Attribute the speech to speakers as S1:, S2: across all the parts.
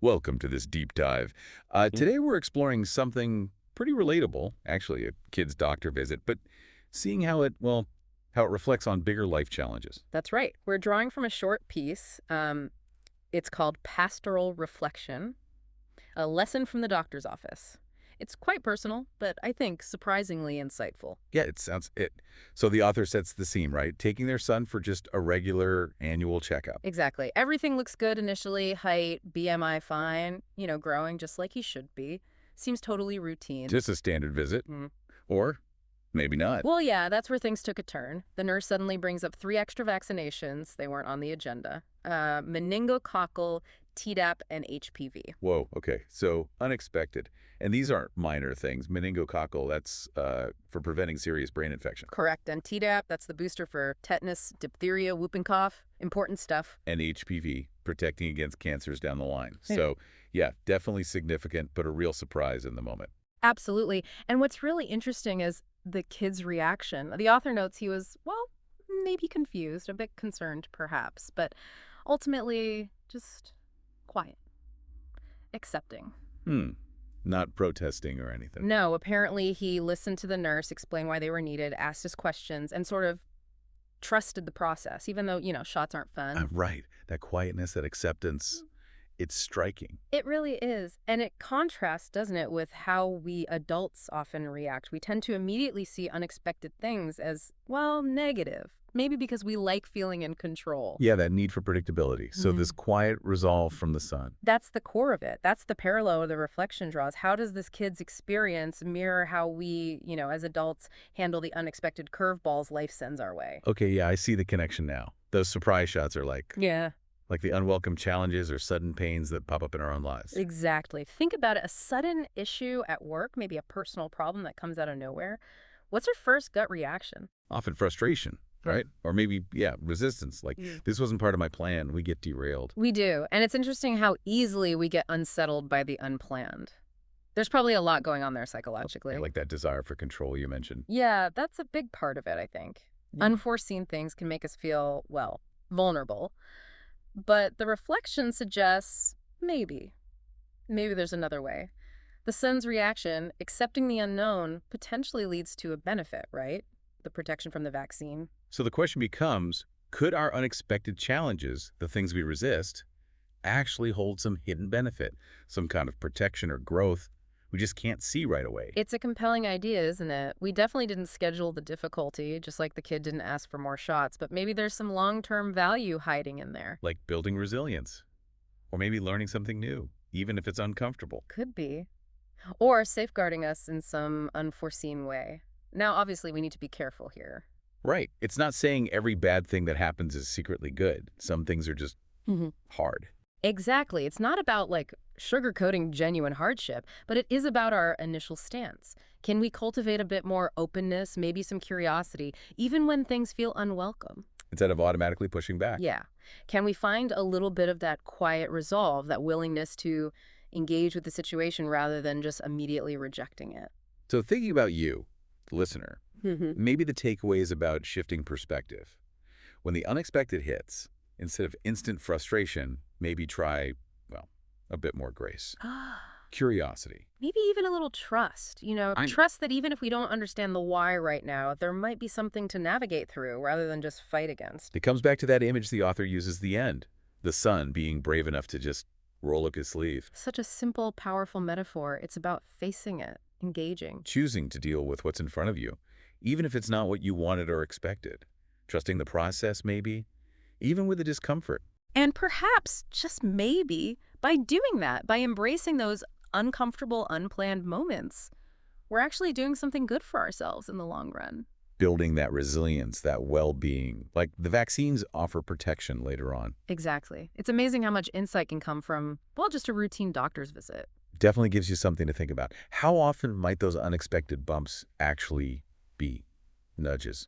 S1: Welcome to this deep dive. Today we're exploring something pretty relatable, actually a kid's doctor visit, but seeing how it reflects on bigger life challenges.
S2: That's right. We're drawing from a short piece. It's called Pastoral Reflection, a lesson from the doctor's office. It's quite personal, but I think surprisingly insightful.
S1: Yeah, it sounds it. So the author sets the scene, right? Taking their son for just a regular annual checkup.
S2: Exactly. Everything looks good initially, height, BMI fine, growing just like he should be. Seems totally routine.
S1: Just a standard visit,
S2: Mm.
S1: or maybe not.
S2: Well, yeah, that's where things took a turn. The nurse suddenly brings up three extra vaccinations. They weren't on the agenda. Meningococcal, Tdap, and HPV.
S1: Whoa, okay. So unexpected. And these aren't minor things. Meningococcal, that's for preventing serious brain infection.
S2: Correct. And Tdap, that's the booster for tetanus, diphtheria, whooping cough. Important stuff.
S1: And HPV, protecting against cancers down the line.
S2: Yeah.
S1: So, yeah, definitely significant, but a real surprise in the moment.
S2: Absolutely. And what's really interesting is the kid's reaction. The author notes he was, well, maybe confused, a bit concerned perhaps, but ultimately just quiet, accepting.
S1: Hmm. Not protesting or anything.
S2: No, apparently he listened to the nurse explain why they were needed, asked his questions, and sort of trusted the process, even though, shots aren't fun.
S1: Right. That quietness, that acceptance, it's striking.
S2: It really is. And it contrasts, doesn't it, with how we adults often react. We tend to immediately see unexpected things as, well, negative. Maybe because we like feeling in control.
S1: Yeah, that need for predictability. So this quiet resolve from the son.
S2: That's the core of it. That's the parallel the reflection draws. How does this kid's experience mirror how we, as adults, handle the unexpected curveballs life sends our way?
S1: Okay, yeah, I see the connection now. Those surprise shots are
S2: Yeah.
S1: like the unwelcome challenges or sudden pains that pop up in our own lives.
S2: Exactly. Think about it. A sudden issue at work, maybe a personal problem that comes out of nowhere. What's our first gut reaction?
S1: Often frustration, right? Or maybe, yeah, resistance. Like, this wasn't part of my plan. We get derailed.
S2: We do. And it's interesting how easily we get unsettled by the unplanned. There's probably a lot going on there psychologically.
S1: Yeah, like that desire for control you mentioned.
S2: Yeah, that's a big part of it, I think.
S1: Yeah.
S2: Unforeseen things can make us feel, well, vulnerable. But the reflection suggests maybe there's another way. The son's reaction, accepting the unknown, potentially leads to a benefit, right? The protection from the vaccine.
S1: So the question becomes, could our unexpected challenges, the things we resist, actually hold some hidden benefit, some kind of protection or growth we just can't see right away?
S2: It's a compelling idea, isn't it? We definitely didn't schedule the difficulty, just like the kid didn't ask for more shots, but maybe there's some long-term value hiding in there.
S1: Like building resilience, or maybe learning something new, even if it's uncomfortable.
S2: Could be. Or safeguarding us in some unforeseen way. Now, obviously, we need to be careful here.
S1: Right. It's not saying every bad thing that happens is secretly good. Some things are just hard.
S2: Exactly. It's not about like sugarcoating genuine hardship, but it is about our initial stance. Can we cultivate a bit more openness, maybe some curiosity, even when things feel unwelcome?
S1: Instead of automatically pushing back.
S2: Yeah. Can we find a little bit of that quiet resolve, that willingness to engage with the situation rather than just immediately rejecting it?
S1: So thinking about you, the listener,
S2: Mm-hmm.
S1: maybe the takeaway is about shifting perspective. When the unexpected hits, instead of instant frustration, maybe try, well, a bit more grace. Curiosity.
S2: Maybe even a little trust, trust that even if we don't understand the why right now, there might be something to navigate through rather than just fight against.
S1: It comes back to that image the author uses at the end. The son being brave enough to just roll up his sleeve.
S2: Such a simple, powerful metaphor. It's about facing it, engaging.
S1: Choosing to deal with what's in front of you, even if it's not what you wanted or expected. Trusting the process, maybe, even with the discomfort.
S2: And perhaps, just maybe, by doing that, by embracing those uncomfortable, unplanned moments, we're actually doing something good for ourselves in the long run.
S1: Building that resilience, that well-being. Like the vaccines offer protection later on.
S2: Exactly. It's amazing how much insight can come from, well, just a routine doctor's visit.
S1: Definitely gives you something to think about. How often might those unexpected bumps actually be nudges?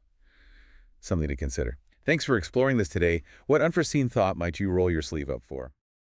S1: Something to consider. Thanks for exploring this today. What unforeseen thought might you roll your sleeve up for?